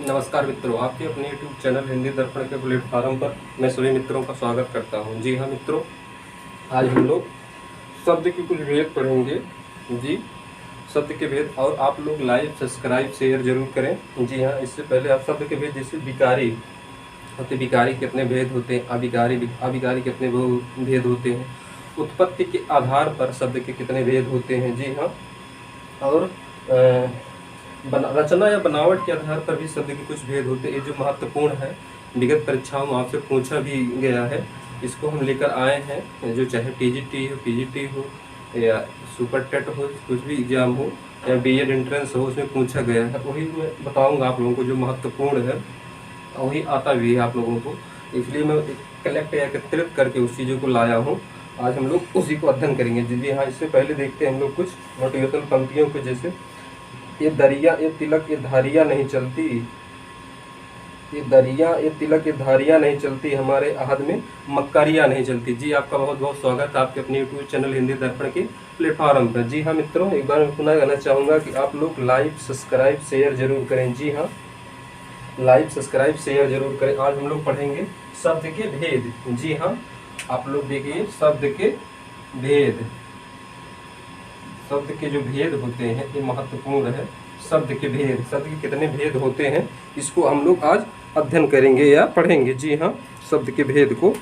नमस्कार मित्रों, आपके अपने YouTube चैनल हिंदी दर्पण के प्लेटफॉर्म पर मैं सभी मित्रों का स्वागत करता हूं। जी हाँ मित्रों, आज हम लोग शब्द के कुछ भेद पढ़ेंगे। जी, शब्द के भेद। और आप लोग लाइक, सब्सक्राइब, शेयर जरूर करें। जी हाँ, इससे पहले आप शब्द के भेद जैसे विकारी होते, विकारी कितने भेद होते हैं, अविकारी कितने भेद होते हैं, उत्पत्ति के आधार पर शब्द के कितने भेद होते हैं। जी हाँ, और रचना या बनावट के आधार पर भी शब्द के कुछ भेद होते हैं। ये जो महत्वपूर्ण है, विगत परीक्षाओं में आपसे पूछा भी गया है, इसको हम लेकर आए हैं। जो चाहे टीजीटी हो, पीजीटी हो या सुपर टेट हो, कुछ भी एग्जाम हो या बीएड एंट्रेंस हो, उसमें पूछा गया है। वही मैं बताऊंगा आप लोगों को जो महत्वपूर्ण है, वही आता भी है आप लोगों को। इसलिए मैं कलेक्ट या एकत्रित करके उस चीज़ों को लाया हूँ। आज हम लोग उसी को अध्ययन करेंगे। जी हाँ, इससे पहले देखते हैं हम लोग कुछ मोटिवेशनल पंक्तियों को। जैसे ये दरिया, ये तिलक, ये धारियाँ नहीं चलती, ये दरिया, ये तिलक, ये धारियाँ नहीं चलती, हमारे आहद में मक्कारियाँ नहीं चलती। जी, आपका बहुत बहुत स्वागत है आपके अपने यूट्यूब चैनल हिंदी दर्पण के प्लेटफॉर्म पर। जी हाँ मित्रों, एक बार मैं पुनः कहना चाहूँगा कि आप लोग लाइक, सब्सक्राइब, शेयर जरूर करें। जी हाँ, लाइक, सब्सक्राइब, शेयर जरूर करें। आज हम लोग पढ़ेंगे शब्द के भेद। जी हाँ, आप लोग देखिए, शब्द के भेद। शब्द के जो भेद होते हैं ये महत्वपूर्ण है। शब्द के भेद, शब्द के कितने भेद होते हैं, इसको हम लोग आज अध्ययन करेंगे या पढ़ेंगे। जी हाँ, शब्द के भेद को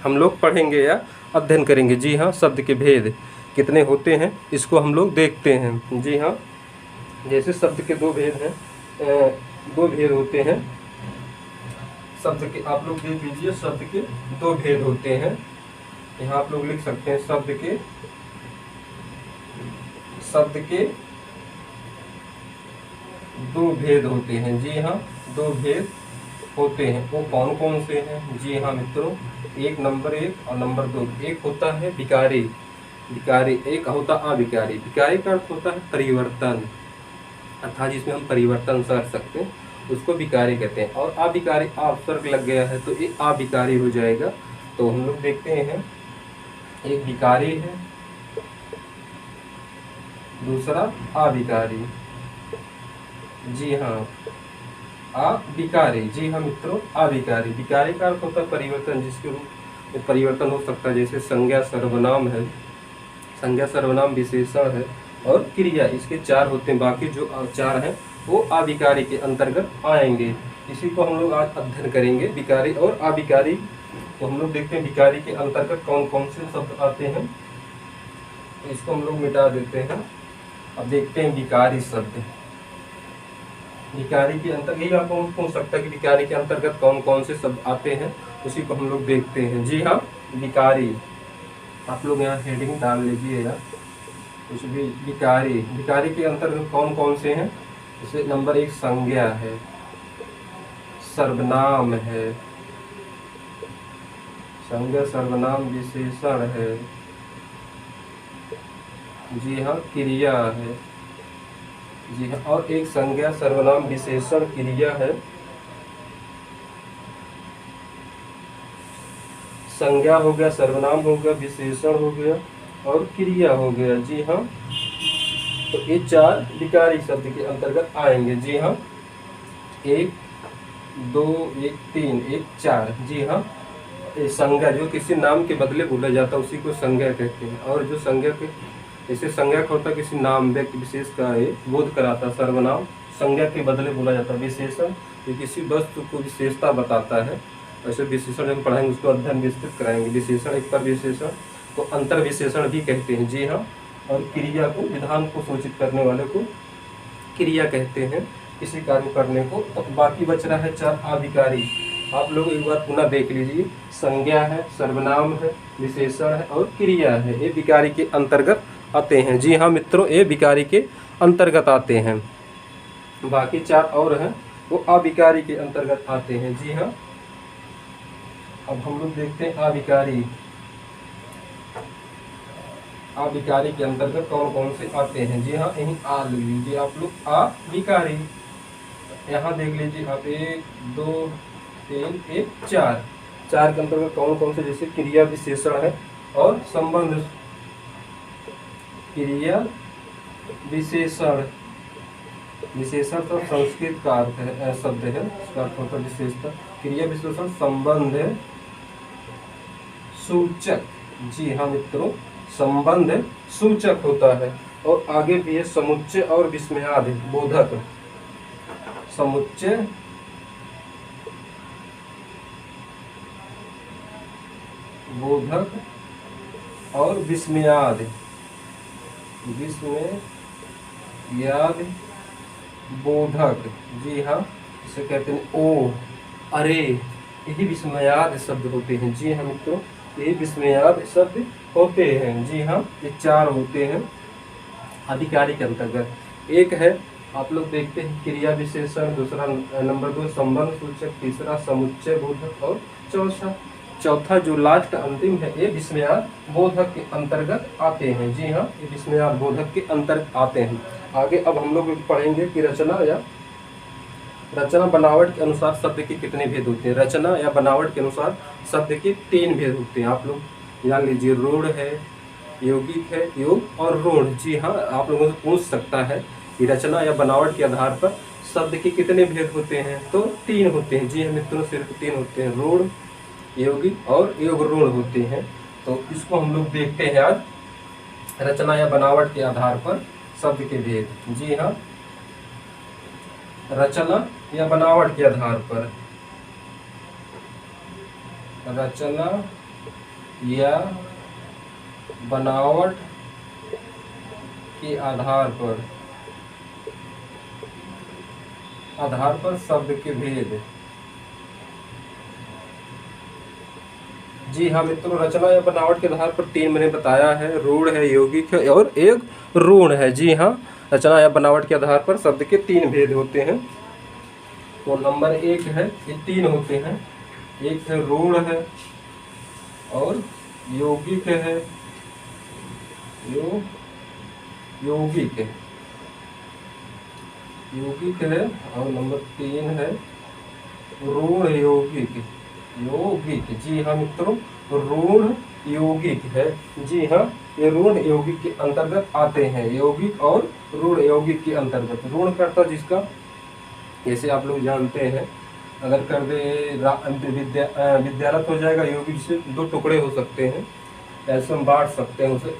हम लोग पढ़ेंगे या अध्ययन करेंगे। जी हाँ, शब्द के भेद कितने होते हैं इसको हम लोग देखते हैं। जी हाँ, जैसे शब्द के दो भेद हैं, दो भेद होते हैं शब्द के। आप लोग देख लीजिए, शब्द के दो भेद होते हैं। यहाँ आप लोग लिख सकते हैं शब्द के दो भेद होते हैं। जी हाँ, दो भेद होते हैं। वो कौन कौन से हैं? जी हाँ मित्रों, एक नंबर 1 और नंबर 2। एक होता है विकारी, एक होता अविकारी। विकारी का अर्थ होता है परिवर्तन, अर्थात जिसमें हम परिवर्तन कर सकते हैं, उसको विकारी कहते हैं। और अविकारी, अपसर्ग लग गया है तो ये अविकारी हो जाएगा। तो हम लोग देखते हैं, एक विकारी है, दूसरा अविकारी। जी हाँ, अविकारी। जी हाँ मित्रों, अविकारी। विकारी का अर्थ होता है परिवर्तन, जिसके रूप में परिवर्तन हो सकता है। जैसे संज्ञा, सर्वनाम है, संज्ञा, सर्वनाम, विशेषण है और क्रिया, इसके 4 होते हैं। बाकी जो 4 हैं वो अविकारी के अंतर्गत आएंगे। इसी को हम लोग आज अध्ययन करेंगे, विकारी और अविकारी। तो हम लोग देखते हैं विकारी के अंतर्गत कौन कौन से शब्द आते हैं। तो इसको हम लोग मिटा देते हैं। अब देखते हैं विकारी शब्द। विकारी के अंतर्गत, यही आपको पूछ सकता है कि विकारी के अंतर्गत कौन कौन से शब्द आते हैं, उसी को हम लोग देखते हैं। जी हाँ, विकारी, आप लोग यहाँ हेडिंग डाल लीजिए या कुछ भी। विकारी के अंतर्गत कौन कौन से हैं? जैसे नंबर 1 संज्ञा है, सर्वनाम है, संज्ञा, सर्वनाम, विशेषण है। जी हाँ, क्रिया है। जी हाँ, और एक संज्ञा, सर्वनाम, विशेषण, क्रिया है। संज्ञा हो गया, सर्वनाम हो गया, विशेषण हो गया और क्रिया हो गया। जी हाँ, तो ये 4 विकारी शब्द के अंतर्गत आएंगे। जी हाँ, 1 2 1 3 1 4। जी हाँ, संज्ञा जो किसी नाम के बदले बोला जाता है उसी को संज्ञा कहते हैं। और जो संज्ञा के, जैसे संज्ञा का होता है किसी नाम, व्यक्ति विशेष का बोध कराता है, सर्वनाम संज्ञा के बदले बोला जाता है। विशेषण जो किसी वस्तु को विशेषता बताता है। वैसे विशेषण हम पढ़ाएंगे, उसको अध्ययन विस्तृत कराएंगे। विशेषण, एक पर विशेषण को अंतर विशेषण भी कहते हैं। जी हाँ, और क्रिया को, विधान को सूचित करने वाले को क्रिया कहते हैं, किसी कार्य करने को। तो बाकी बच रहा है 4 अविकारी। आप लोग एक बार पुनः देख लीजिए, संज्ञा है, सर्वनाम है, विशेषण है और क्रिया है, ये विकारी के अंतर्गत आते हैं। जी हाँ मित्रों, ये विकारी के अंतर्गत आते हैं। बाकी 4 और हैं वो अविकारी के अंतर्गत आते हैं। जी हाँ, अब हम लोग देखते हैं अविकारी। अविकारी के अंतर्गत कौन कौन से आते हैं। जी हाँ, यहीं आ लीजिए आप लोग, अविकारी। यहाँ देख लीजिए आप, 1 2 3 1 4। 4 के अंतर्गत कौन कौन से, जैसे क्रिया, विशेषण है और संबंध। क्रिया, विशेषण विशेषण तो संस्कृत का अर्थ है, शब्द है, इसका अर्थ होता है विशेषता। क्रिया विशेषण संबंध सूचक। जी हाँ मित्रों, संबंध सूचक होता है। और आगे भी है समुच्चय और विस्मयादि बोधक। समुच्चय बोधक और विस्मयादि बोधक। जी हाँ, इसे कहते हैं ओ, अरे, यही विस्मयाद शब्द होते हैं। जी हाँ मित्रों, यही विस्मयाद शब्द होते हैं। जी हाँ, ये चार होते हैं अधिकारी के अंतर्गत। एक है, आप लोग देखते हैं, क्रिया विशेषण, दूसरा नंबर 2 संबंध सूचक, तीसरा समुच्चय बोधक, और चौथा जो लास्ट अंतिम है, ये विस्मयाद बोधक के अंतर्गत आते हैं। जी हाँ, ये विस्मयाद बोधक के अंतर्गत आते हैं। आगे अब हम लोग पढ़ेंगे कि रचना बनावट के अनुसार शब्द के कितने भेद होते हैं। रचना या बनावट के अनुसार शब्द के 3 भेद होते हैं। आप लोग जान लीजिए, रूढ़ है, यौगिक है, योग और रूढ़। जी हाँ, आप लोगों से पूछ सकता है कि रचना या बनावट के आधार पर शब्द के कितने भेद होते हैं, तो 3 होते हैं। जी हाँ मित्रों, सिर्फ 3 होते हैं, रूढ़, यौगिक और योग रूढ़ होते हैं। तो इसको हम लोग देखते हैं आज, रचना या बनावट के आधार पर शब्द के भेद। जी हाँ, रचना या बनावट के आधार पर, रचना या बनावट के आधार पर शब्द के भेद। जी हाँ मित्रों, रचना या बनावट के आधार पर 3 मैंने बताया है, रूढ़ है, यौगिक है और एक रूढ़ है। जी हाँ, रचना या बनावट के आधार पर शब्द के 3 भेद होते हैं। तो नंबर 1 है, ये 3 होते हैं। एक है रूढ़ है और यौगिक है, यौगिक है, और नंबर 3 है रूढ़ यौगिक। जी हाँ मित्रों, रूढ़ यौगिक है। जी हाँ, ये रूढ़ यौगिक के अंतर्गत आते हैं। यौगिक और रूढ़ यौगिक के अंतर्गत। रूढ़ करता जिसका, जैसे आप लोग जानते हैं, अगर कर दे विद्यालय हो जाएगा, यौगिक से 2 टुकड़े हो सकते हैं, ऐसे हम बांट सकते हैं उसे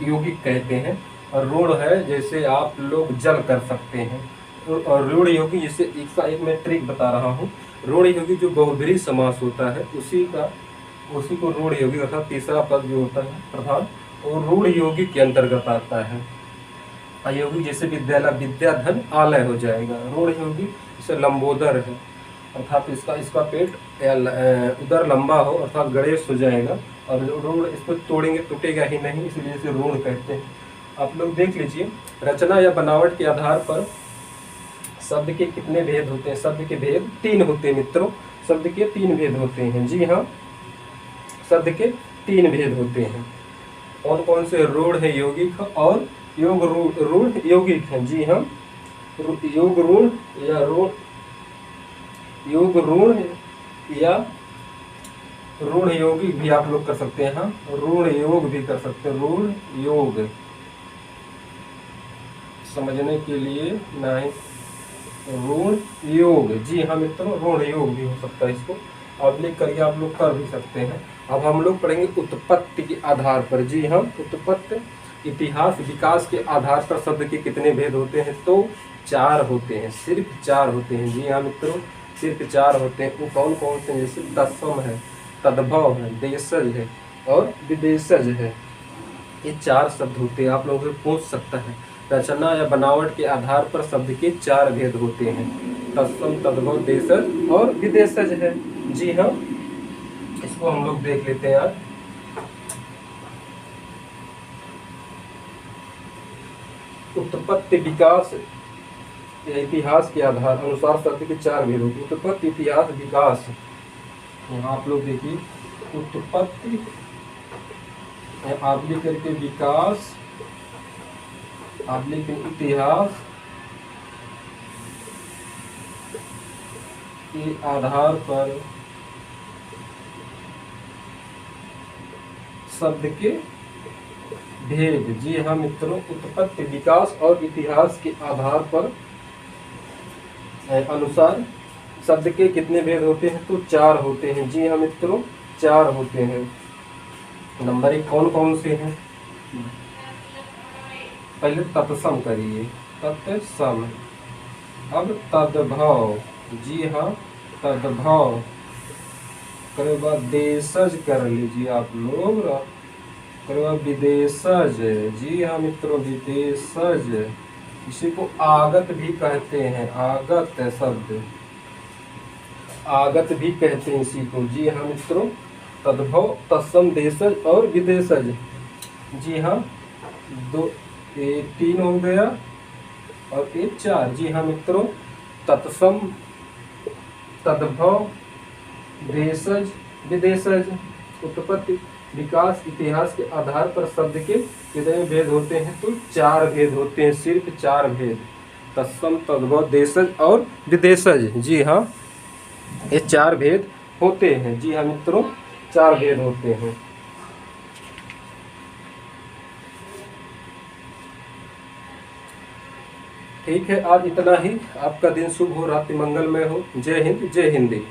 यौगिक कहते हैं। और रूढ़ है, जैसे आप लोग जल कर सकते हैं। और रूढ़ यौगिक, जैसे एक मैं ट्रिक बता रहा हूँ, रूढ़ यौगिक जो बहुब्रीहि समास होता है उसी को रूढ़ यौगिक, अर्थात तीसरा पद जो होता है प्रधान, वो रूढ़ यौगिक के अंतर्गत आता है। अयौगिक जैसे विद्यालय, विद्याधन आलय हो जाएगा। रूढ़ यौगिक जैसे लंबोदर है, अर्थात इसका पेट उदर लंबा हो, अर्थात गणेश हो जाएगा। और रूढ़, इसको तोड़ेंगे टूटेगा ही नहीं, इसलिए इसे रूढ़ कहते हैं। आप लोग देख लीजिए, रचना या बनावट के आधार पर शब्द के कितने भेद होते हैं। शब्द के भेद 3 होते हैं मित्रों, शब्द के 3 भेद होते हैं। जी हाँ, शब्द के 3 भेद होते हैं। कौन कौन से? रूढ़ है, यौगिक और योग रूढ़ यौगिक है। जी हाँ, योग रूढ़ या योग रूढ़ या रूढ़ यौगिक भी आप लोग कर सकते हैं। हाँ, रूढ़ योग भी कर सकते हैं। रूढ़ योग समझने के लिए नहीं, रूढ़ योग। जी हाँ मित्रों, रूढ़ योग भी हो सकता है। इसको आप लिख करके आप लोग कर भी सकते हैं। अब हम लोग पढ़ेंगे उत्पत्ति के आधार पर। जी हाँ, उत्पत्ति, इतिहास, विकास के आधार पर शब्द के कितने भेद होते हैं, तो 4 होते हैं, सिर्फ 4 होते हैं। जी हाँ मित्रों, सिर्फ 4 होते हैं। वो कौन कौन से? जैसे तत्सम है, तद्भव है, देशज है और विदेशज है। ये 4 शब्द होते हैं। आप लोगों से पूछ सकता है, रचना या बनावट के आधार पर शब्द के 4 भेद होते हैं, तत्सम, तद्भव, देशज और विदेशज है। जी हाँ, इसको हम लोग देख लेते हैं आज। उत्पत्ति, विकास या इतिहास के आधार अनुसार शब्द के 4 भेद होते हैं। उत्पत्ति, इतिहास, विकास। यहाँ आप लोग देखिए, उत्पत्ति आप लिख करके विकास, आप लिख इतिहास के आधार पर शब्द के भेद। जी हाँ मित्रों, उत्पत्ति, विकास और इतिहास के आधार पर अनुसार शब्द के कितने भेद होते हैं? तो 4 होते हैं। जी हाँ मित्रों, 4 होते हैं। नंबर 1 कौन कौन से हैं? पहले तत्सम करिए, तत्सम। अब तद्भव। जी हाँ, तद्भव। करे बाद देशज कर लीजिए आप लोग। करे बाद विदेशज। जी हाँ मित्रों, विदेशज। इसी को आगत भी कहते हैं, आगत शब्द, आगत भी कहते हैं इसी को। जी हाँ मित्रों, तद्भव, तत्सम, देशज और विदेशज। जी हाँ, 3 हो गया और 4। जी हाँ मित्रों, तत्सम, तद्भव, देशज, विदेशज। उत्पत्ति, विकास, इतिहास के आधार पर शब्द के कितने भेद होते हैं? तो 4 भेद होते हैं, सिर्फ 4 भेद। तत्सम, तद्भव, देशज और विदेशज। जी हाँ, ये 4 भेद होते हैं। जी हाँ मित्रों, 4 भेद होते हैं। ठीक है, आज इतना ही। आपका दिन शुभ हो, रात्रि मंगलमय हो। जय हिंद, जय हिंदी।